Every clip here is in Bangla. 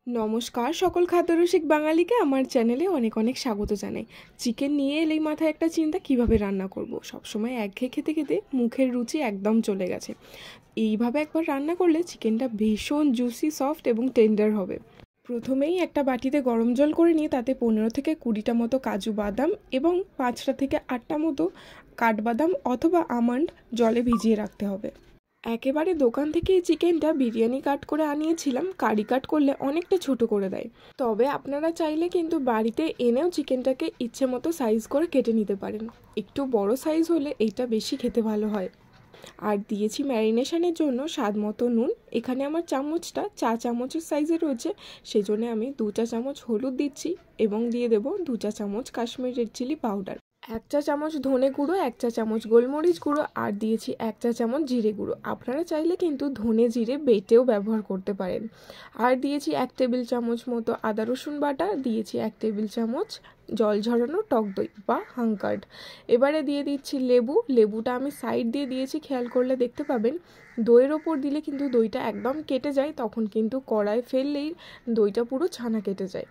নমস্কার সকল খাদ্যরসিক বাঙালিকে আমার চ্যানেলে অনেক অনেক স্বাগত জানাই। চিকেন নিয়ে এলেই মাথায় একটা চিন্তা, কিভাবে রান্না করব। সবসময় একঘেয়ে খেতে খেতে মুখের রুচি একদম চলে গেছে। এইভাবে একবার রান্না করলে চিকেনটা ভীষণ জুসি, সফট এবং টেন্ডার হবে। প্রথমেই একটা বাটিতে গরম জল করে নিয়ে তাতে 15 থেকে 20টা মতো কাজু বাদাম এবং 5টা থেকে 8টা মতো কাঠবাদাম অথবা আমন্ড জলে ভিজিয়ে রাখতে হবে। একেবারে দোকান থেকে এই চিকেনটা বিরিয়ানি কাট করে আনিয়েছিলাম, কারি কাট করলে অনেকটা ছোট করে দেয়। তবে আপনারা চাইলে কিন্তু বাড়িতে এনেও চিকেনটাকে ইচ্ছে মতো সাইজ করে কেটে নিতে পারেন। একটু বড় সাইজ হলে এইটা বেশি খেতে ভালো হয়। আর দিয়েছি ম্যারিনেশনের জন্য স্বাদ মতো নুন। এখানে আমার চামচটা চা চামচের সাইজে রয়েছে, সেজন্য আমি 2 চা চামচ হলুদ দিচ্ছি এবং দিয়ে দেবো 2 চা চামচ কাশ্মীরি রেড চিলি পাউডার, 1 চা চামচ ধনে গুঁড়ো, 1 চা চামচ গোলমরিচ গুঁড়ো আর দিয়েছি 1 চা চামচ জিরে গুঁড়ো। আপনারা চাইলে কিন্তু ধনে জিরে বেটেও ব্যবহার করতে পারেন। আর দিয়েছি 1 টেবিল চামচ মতো আদা রসুন বাটা, দিয়েছি 1 টেবিল চামচ জল ঝরানো টক দই বা হাঙ্কার্ড। এবারে দিয়ে দিচ্ছি লেবুটা আমি সাইড দিয়ে দিয়েছি, খেয়াল করলে দেখতে পাবেন। দইয়ের ওপর দিলে কিন্তু দইটা একদম কেটে যায়, তখন কিন্তু কড়াই ফেললেই দইটা পুরো ছানা কেটে যায়।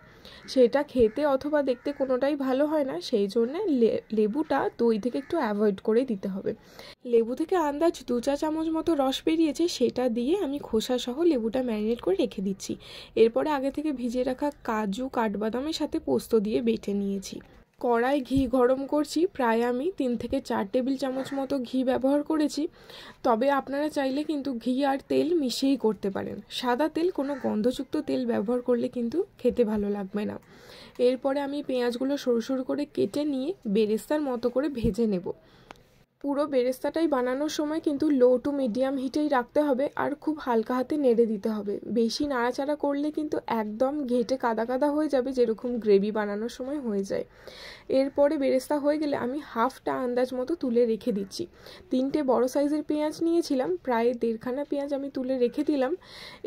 সেটা খেতে অথবা দেখতে কোনোটাই ভালো হয় না, সেই জন্যে লেবুটা দই থেকে একটু অ্যাভয়েড করে দিতে হবে। লেবু থেকে আন্দাজ 2 চা চামচ মতো রস বেরিয়েছে, সেটা দিয়ে আমি খোসা সহ লেবুটা ম্যারিনেট করে রেখে দিচ্ছি। এরপরে আগে থেকে ভিজিয়ে রাখা কাজু কাঠবাদামের সাথে পোস্ত দিয়ে বেটে নিয়েছি। কড়াই ঘি গরম করছি, প্রায় আমি 3 থেকে 4 টেবিল চামচ মতো ঘি ব্যবহার করেছি। তবে আপনারা চাইলে কিন্তু ঘি আর তেল মিশিয়েই করতে পারেন। সাদা তেল, কোনো গন্ধযুক্ত তেল ব্যবহার করলে কিন্তু খেতে ভালো লাগবে না। এরপরে আমি পেঁয়াজগুলো সরু সরু করে কেটে নিয়ে বেরেস্তার মতো করে ভেজে নেব। পুরো বেরেস্তাটাই বানানোর সময় কিন্তু লো টু মিডিয়াম হিটেই রাখতে হবে আর খুব হালকা হাতে নেড়ে দিতে হবে। বেশি নাড়াচাড়া করলে কিন্তু একদম ঘেটে কাদা কাদা হয়ে যাবে, যেরকম গ্রেভি বানানোর সময় হয়ে যায়। এরপরে বেরেস্তা হয়ে গেলে আমি হাফটা আন্দাজ মতো তুলে রেখে দিচ্ছি। 3টে বড় সাইজের পেঁয়াজ নিয়েছিলাম, প্রায় 1.5খানা পেঁয়াজ আমি তুলে রেখে দিলাম।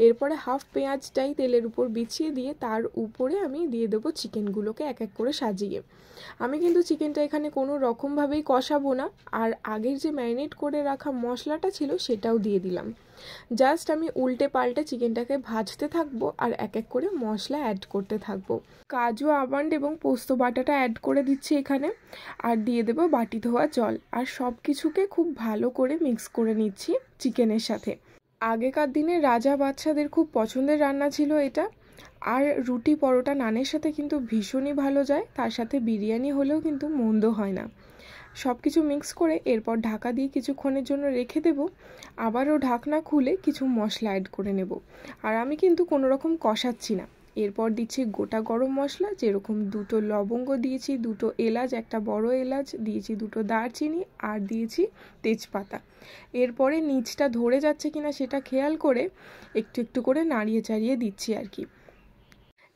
এরপরে হাফ পেঁয়াজটাই তেলের উপর বিছিয়ে দিয়ে তার উপরে আমি দিয়ে দেবো চিকেনগুলোকে এক এক করে সাজিয়ে। আমি কিন্তু চিকেনটা এখানে কোনো রকমভাবেই কষাবো না, আর আগের যে ম্যারিনেট করে রাখা মশলাটা ছিল সেটাও দিয়ে দিলাম। জাস্ট আমি উল্টে পাল্টে চিকেনটাকে ভাজতে থাকবো আর এক এক করে মশলা অ্যাড করতে থাকবো। কাজু আমন্ড এবং পোস্ত বাটাটা অ্যাড করে দিচ্ছি এখানে, আর দিয়ে দেবো বাটি ধোয়া জল, আর সব কিছুকে খুব ভালো করে মিক্স করে নিচ্ছি চিকেনের সাথে। আগেকার দিনে রাজা বাদশাদের খুব পছন্দের রান্না ছিল এটা, আর রুটি পরোটা নানের সাথে কিন্তু ভীষণই ভালো যায়। তার সাথে বিরিয়ানি হলেও কিন্তু মন্দ হয় না। সব কিছু মিক্স করে এরপর ঢাকা দিয়ে কিছুক্ষণের জন্য রেখে দেব। আবারও ঢাকনা খুলে কিছু মশলা অ্যাড করে নেব। আর আমি কিন্তু কোনো রকম কষাচ্ছি না। এরপর দিচ্ছি গোটা গরম মশলা, যেরকম 2টো লবঙ্গ দিয়েছি, 2টো এলাচ, একটা বড় এলাচ দিয়েছি, 2টো দারচিনি আর দিয়েছি তেজপাতা। এরপরে নিচটা ধরে যাচ্ছে কিনা সেটা খেয়াল করে একটু একটু করে নাড়িয়ে চাড়িয়ে দিচ্ছি আর কি।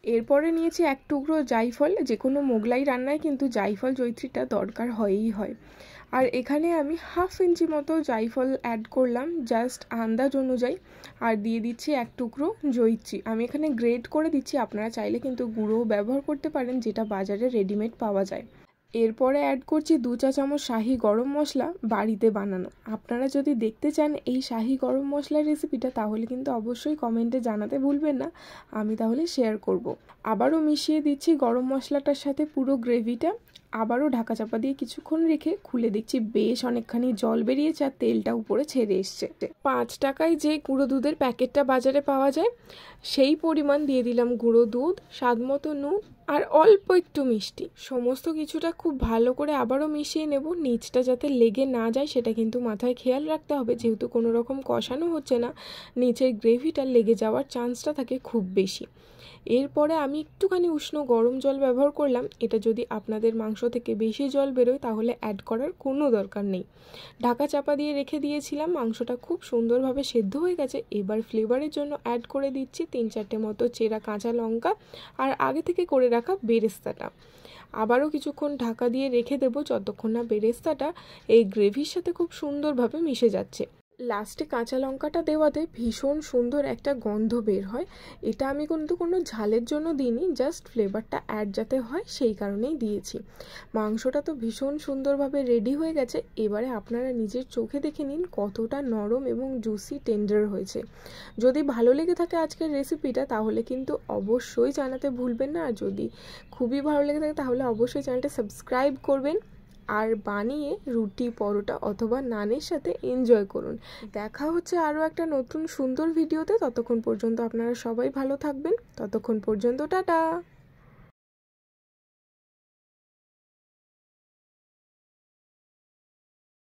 এরপরে নিয়েছি 1 টুকরো জায়ফল। যে কোনো মোগলাই রান্নায় কিন্তু জায়ফল জয়িত্রীটা দরকার হয়ই হয়। আর এখানে আমি 1/2 ইঞ্চি মতো জায়ফল অ্যাড করলাম জাস্ট আন্দাজ অনুযায়ী। আর দিয়ে দিচ্ছি 1 টুকরো জয়িত্রী, আমি এখানে গ্রেট করে দিচ্ছি। আপনারা চাইলে কিন্তু গুঁড়োও ব্যবহার করতে পারেন, যেটা বাজারে রেডিমেড পাওয়া যায়। এরপরে অ্যাড করছি 2 চা চামচ শাহি গরম মশলা, বাড়িতে বানানো। আপনারা যদি দেখতে চান এই শাহি গরম মশলার রেসিপিটা, তাহলে কিন্তু অবশ্যই কমেন্টে জানাতে ভুলবেন না, আমি তাহলে শেয়ার করব। আবারও মিশিয়ে দিচ্ছি গরম মশলাটার সাথে পুরো গ্রেভিটা। আবারও ঢাকা চাপা দিয়ে কিছুক্ষণ রেখে খুলে দেখছি বেশ অনেকখানি জল বেরিয়েছে আর তেলটা উপরে ছেড়ে এসছে। 5 টাকায় যে গুঁড়ো দুধের প্যাকেটটা বাজারে পাওয়া যায়, সেই পরিমাণ দিয়ে দিলাম গুঁড়ো দুধ, স্বাদ মতো নুন আর অল্প একটু মিষ্টি। সমস্ত কিছুটা খুব ভালো করে আবারও মিশিয়ে নেব। নিচটা যাতে লেগে না যায় সেটা কিন্তু মাথায় খেয়াল রাখতে হবে, যেহেতু কোনো রকম কষানো হচ্ছে না, নিচের গ্রেভিটা লেগে যাওয়ার চান্সটা থাকে খুব বেশি। এরপরে আমি একটুখানি উষ্ণ গরম জল ব্যবহার করলাম। এটা যদি আপনাদের মাংস থেকে বেশি জল বেরোয় তাহলে অ্যাড করার কোনো দরকার নেই। ঢাকা চাপা দিয়ে রেখে দিয়েছিলাম, মাংসটা খুব সুন্দরভাবে সেদ্ধ হয়ে গেছে। এবার ফ্লেভারের জন্য অ্যাড করে দিচ্ছি 3-4টে মতো চেরা কাঁচা লঙ্কা আর আগে থেকে করে রাখা বেরেস্তাটা। আবারও কিছুক্ষণ ঢাকা দিয়ে রেখে দেবো, যতক্ষণ না বেরেস্তাটা এই গ্রেভির সাথে খুব সুন্দরভাবে মিশে যাচ্ছে। লাস্টে কাঁচা লঙ্কাটা দেওয়াতে ভীষণ সুন্দর একটা গন্ধ বের হয়। এটা আমি কিন্তু কোনো ঝালের জন্য দিইনি, জাস্ট ফ্লেভারটা অ্যাড যাতে হয় সেই কারণেই দিয়েছি। মাংসটা তো ভীষণ সুন্দরভাবে রেডি হয়ে গেছে। এবারে আপনারা নিজের চোখে দেখে নিন কতটা নরম এবং জুসি টেন্ডার হয়েছে। যদি ভালো লেগে থাকে আজকের রেসিপিটা তাহলে কিন্তু অবশ্যই জানাতে ভুলবেন না। আর যদি খুবই ভালো লেগে থাকে তাহলে অবশ্যই চ্যানেলটা সাবস্ক্রাইব করবেন আর বানিয়ে রুটি, পরোটা অথবা নানের সাথে এনজয় করুন। দেখা হচ্ছে আরও একটা নতুন সুন্দর ভিডিওতে। ততক্ষণ পর্যন্ত আপনারা সবাই ভালো থাকবেন। ততক্ষণ পর্যন্ত টাটা।